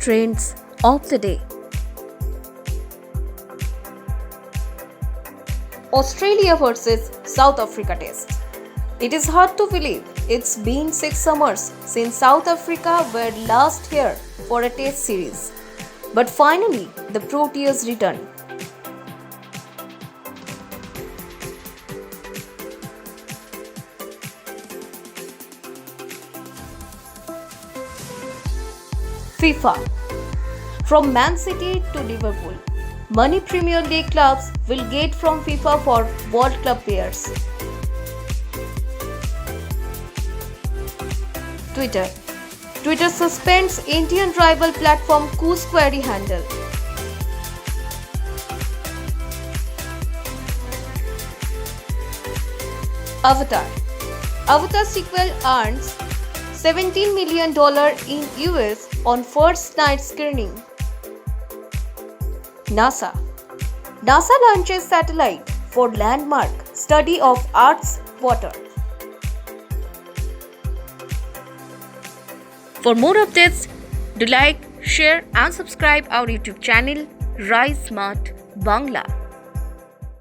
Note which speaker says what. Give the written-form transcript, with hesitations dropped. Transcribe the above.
Speaker 1: trends of the day. Australia versus South Africa test. It is hard to believe it's been 6 summers since South Africa were last here for a test series. But finally, the Proteas return. FIFA. From Man City to Liverpool, many Premier League clubs will get from FIFA for World Club players. Twitter. Twitter suspends Indian rival platform Coos query handle. Avatar. Avatar sequel earns $17 million in US on first night screening. NASA. NASA launches satellite for landmark study of Earth's water. For more updates, do like, share and subscribe our YouTube channel Rise Smart Bangla.